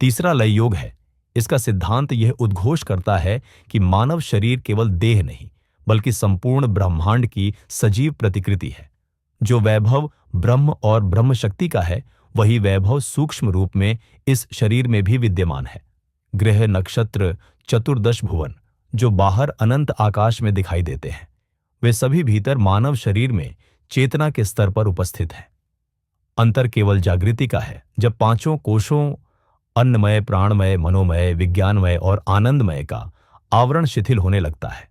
तीसरा लय योग है। इसका सिद्धांत यह उद्घोष करता है कि मानव शरीर केवल देह नहीं, बल्कि संपूर्ण ब्रह्मांड की सजीव प्रतिकृति है। जो वैभव ब्रह्म और ब्रह्म शक्ति का है, वही वैभव सूक्ष्म रूप में इस शरीर में भी विद्यमान है। ग्रह, नक्षत्र, चतुर्दश भुवन जो बाहर अनंत आकाश में दिखाई देते हैं, वे सभी भीतर मानव शरीर में चेतना के स्तर पर उपस्थित हैं। अंतर केवल जागृति का है। जब पांचों कोशों अन्नमय, प्राणमय, मनोमय, विज्ञानमय और आनंदमय का आवरण शिथिल होने लगता है,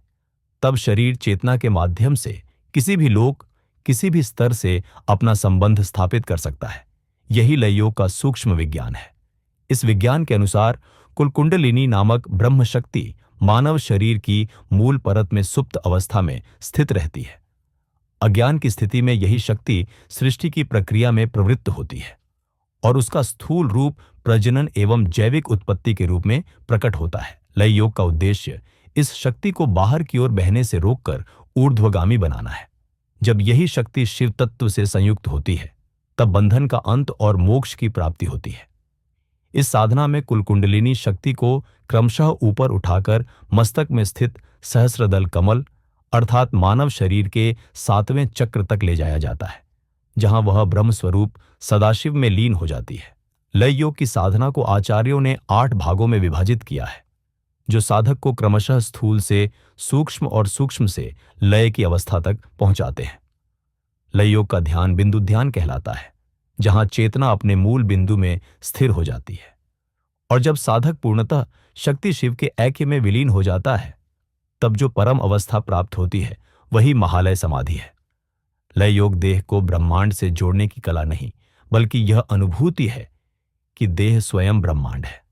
तब शरीर चेतना के माध्यम से किसी भी लोक, किसी भी स्तर से अपना संबंध स्थापित कर सकता है। यही लय योग का सूक्ष्म विज्ञान है। इस विज्ञान के अनुसार कुलकुंडलिनी नामक ब्रह्म शक्ति मानव शरीर की मूल परत में सुप्त अवस्था में स्थित रहती है। अज्ञान की स्थिति में यही शक्ति सृष्टि की प्रक्रिया में प्रवृत्त होती है और उसका स्थूल रूप प्रजनन एवं जैविक उत्पत्ति के रूप में प्रकट होता है। लय योग का उद्देश्य इस शक्ति को बाहर की ओर बहने से रोककर ऊर्ध्वगामी बनाना है। जब यही शक्ति शिव तत्व से संयुक्त होती है, तब बंधन का अंत और मोक्ष की प्राप्ति होती है। इस साधना में कुलकुंडलिनी शक्ति को क्रमशः ऊपर उठाकर मस्तक में स्थित सहस्रदल कमल अर्थात मानव शरीर के 7वें चक्र तक ले जाया जाता है, जहां वह ब्रह्म स्वरूप सदाशिव में लीन हो जाती है। लय योग की साधना को आचार्यों ने 8 भागों में विभाजित किया है, जो साधक को क्रमशः स्थूल से सूक्ष्म और सूक्ष्म से लय की अवस्था तक पहुंचाते हैं। लय योग का ध्यान बिंदु ध्यान कहलाता है, जहां चेतना अपने मूल बिंदु में स्थिर हो जाती है। और जब साधक पूर्णतः शक्ति शिव के ऐक्य में विलीन हो जाता है, तब जो परम अवस्था प्राप्त होती है, वही महालय समाधि है। लय योग देह को ब्रह्मांड से जोड़ने की कला नहीं, बल्कि यह अनुभूति है कि देह स्वयं ब्रह्मांड है।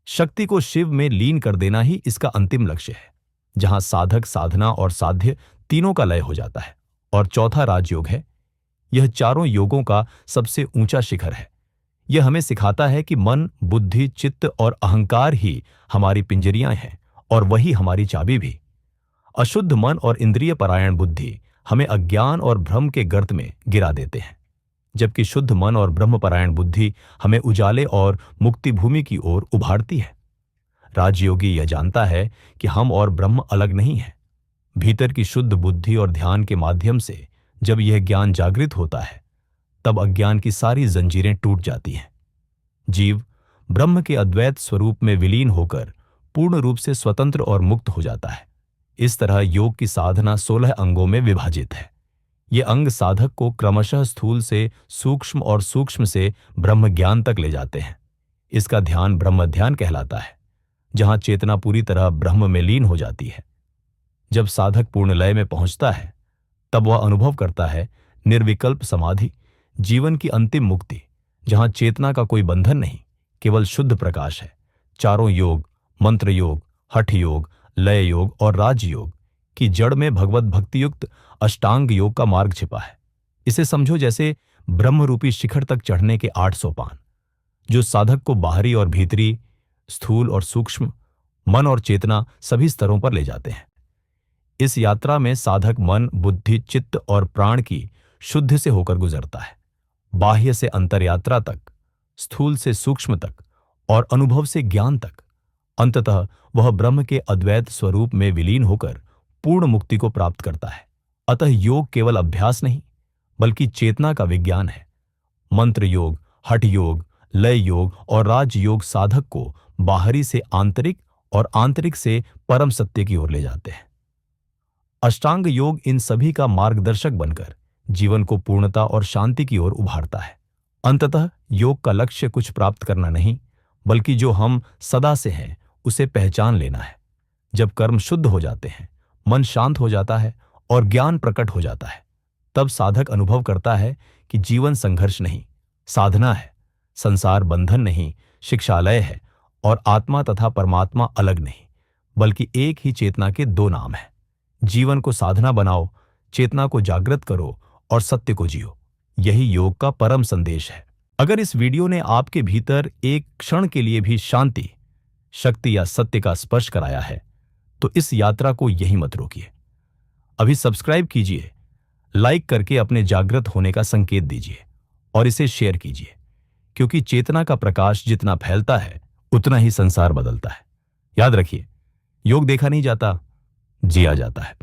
शक्ति को शिव में लीन कर देना ही इसका अंतिम लक्ष्य है, जहां साधक, साधना और साध्य तीनों का लय हो जाता है। और चौथा राजयोग है। यह चारों योगों का सबसे ऊंचा शिखर है। यह हमें सिखाता है कि मन, बुद्धि, चित्त और अहंकार ही हमारी पिंजरियां हैं और वही हमारी चाबी भी। अशुद्ध मन और इंद्रिय परायण बुद्धि हमें अज्ञान और भ्रम के गर्त में गिरा देते हैं, जबकि शुद्ध मन और ब्रह्मपरायण बुद्धि हमें उजाले और मुक्ति भूमि की ओर उभारती है। राजयोगी यह जानता है कि हम और ब्रह्म अलग नहीं हैं। भीतर की शुद्ध बुद्धि और ध्यान के माध्यम से जब यह ज्ञान जागृत होता है, तब अज्ञान की सारी जंजीरें टूट जाती हैं। जीव ब्रह्म के अद्वैत स्वरूप में विलीन होकर पूर्ण रूप से स्वतंत्र और मुक्त हो जाता है। इस तरह योग की साधना 16 अंगों में विभाजित है। ये अंग साधक को क्रमशः स्थूल से सूक्ष्म और सूक्ष्म से ब्रह्म ज्ञान तक ले जाते हैं। इसका ध्यान ब्रह्म ध्यान कहलाता है, जहां चेतना पूरी तरह ब्रह्म में लीन हो जाती है। जब साधक पूर्ण लय में पहुंचता है, तब वह अनुभव करता है निर्विकल्प समाधि, जीवन की अंतिम मुक्ति, जहां चेतना का कोई बंधन नहीं, केवल शुद्ध प्रकाश है। चारों योग, मंत्र योग, हठ योग, लय योग और राजयोग की जड़ में भगवत भक्ति युक्त अष्टांग योग का मार्ग छिपा है। इसे समझो जैसे ब्रह्मरूपी शिखर तक चढ़ने के 8 सोपान, जो साधक को बाहरी और भीतरी, स्थूल और सूक्ष्म, मन और चेतना सभी स्तरों पर ले जाते हैं। इस यात्रा में साधक मन, बुद्धि, चित्त और प्राण की शुद्ध से होकर गुजरता है। बाह्य से अंतर यात्रा तक, स्थूल से सूक्ष्म तक और अनुभव से ज्ञान तक। अंततः वह ब्रह्म के अद्वैत स्वरूप में विलीन होकर पूर्ण मुक्ति को प्राप्त करता है। अतः योग केवल अभ्यास नहीं, बल्कि चेतना का विज्ञान है। मंत्र योग, हठ योग, लय योग और राजयोग साधक को बाहरी से आंतरिक और आंतरिक से परम सत्य की ओर ले जाते हैं। अष्टांग योग इन सभी का मार्गदर्शक बनकर जीवन को पूर्णता और शांति की ओर उभारता है। अंततः योग का लक्ष्य कुछ प्राप्त करना नहीं, बल्कि जो हम सदा से हैं उसे पहचान लेना है। जब कर्म शुद्ध हो जाते हैं, मन शांत हो जाता है और ज्ञान प्रकट हो जाता है, तब साधक अनुभव करता है कि जीवन संघर्ष नहीं, साधना है। संसार बंधन नहीं, शिक्षालय है। और आत्मा तथा परमात्मा अलग नहीं, बल्कि एक ही चेतना के 2 नाम हैं। जीवन को साधना बनाओ, चेतना को जागृत करो और सत्य को जियो। यही योग का परम संदेश है। अगर इस वीडियो ने आपके भीतर एक क्षण के लिए भी शांति, शक्ति या सत्य का स्पर्श कराया है, तो इस यात्रा को यहीं मत रोकिए। अभी सब्सक्राइब कीजिए, लाइक करके अपने जागृत होने का संकेत दीजिए और इसे शेयर कीजिए, क्योंकि चेतना का प्रकाश जितना फैलता है, उतना ही संसार बदलता है। याद रखिए, योग देखा नहीं जाता, जिया जाता है।